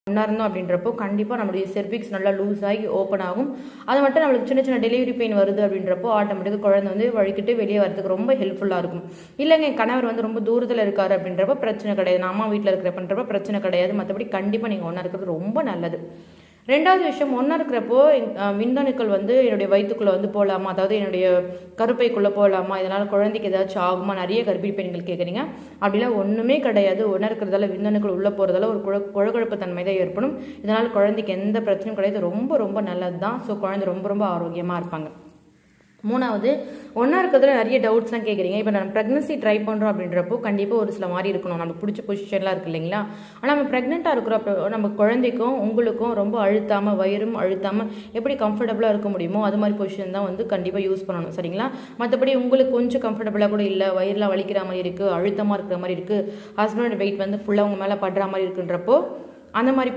ஒன்றா இருந்தோம் அப்படின்றப்போ கண்டிப்பாக நம்மளுடைய செர்விக்ஸ் நல்லா லூஸ் ஆகி ஓப்பன் ஆகும். அது மட்டும் நம்மளுக்கு சின்ன சின்ன டெலிவரி பெயின் வருது அப்படின்றப்போ ஆட்டோமேட்டிக்காக குழந்தை வந்து வழிக்கிட்டு வெளியே வரதுக்கு ரொம்ப ஹெல்ப்ஃபுல்லாக இருக்கும். இல்லைங்க கணவர் வந்து ரொம்ப தூரத்தில் இருக்காரு அப்படின்றப்ப பிரச்சனை கிடையாது, நான் அம்மா வீட்டில் இருக்கிறப்பன்றப்ப பிரச்சனை கிடையாது. மற்றபடி கண்டிப்பாக நீங்கள் ஒன்றா இருக்கிறது ரொம்ப நல்லது. ரெண்டாவது விஷயம், ஒன்றா இருக்கிறப்போ விந்தணுக்கள் வந்து என்னுடைய வயிற்றுக்குள்ளே வந்து போகலாமா, அதாவது என்னுடைய கருப்பைக்குள்ளே போகலாமா, இதனால் குழந்தைக்கு ஏதாச்சும் ஆகுமா, நிறைய கர்ப்பிணி பெண்கள் கேட்குறீங்க. அப்படிலாம் ஒன்றுமே கிடையாது. ஒன்றா இருக்கிறதால விந்தணுக்கள் உள்ளே போகிறதால ஒரு குழகுழப்பு தன்மை தான் ஏற்படும். இதனால் குழந்தைக்கு எந்த பிரச்சனையும் கிடையாது. ரொம்ப ரொம்ப நல்லது தான். ஸோ குழந்தை ரொம்ப ரொம்ப ஆரோக்கியமாக இருப்பாங்க. மூணாவது, ஒன்றா இருக்கிறதுல நிறைய டவுட்ஸ்லாம் கேட்குறீங்க. இப்போ நம்ம ப்ரெக்னன்சி ட்ரை பண்ணுறோம் அப்படின்றப்போ கண்டிப்பாக ஒரு சில மாதிரி இருக்கணும், நமக்கு பிடிச்ச பொசிஷன்லாம் இருக்குது இல்லைங்களா. ஆனால் நம்ம ப்ரெக்னெண்ட்டாக இருக்கிறப்போ நம்ம குழந்தைக்கும் உங்களுக்கும் ரொம்ப அழுத்தாமல், வயிறும் அழுத்தாமல் எப்படி கம்ஃபர்டபுளாக இருக்க முடியுமோ அது மாதிரி பொசிஷன் தான் வந்து கண்டிப்பாக யூஸ் பண்ணணும், சரிங்களா. மற்றபடி உங்களுக்கு கொஞ்சம் கம்ஃபர்டபுளாக கூட இல்லை, வயிறுலாம் வலிக்கிற மாதிரி இருக்குது, அழுத்தமாக இருக்கிற மாதிரி இருக்குது, ஹஸ்பண்டோட வெயிட் வந்து ஃபுல்லாக உங்கள் மேலே படுற மாதிரி இருக்குன்றப்போ அந்த மாதிரி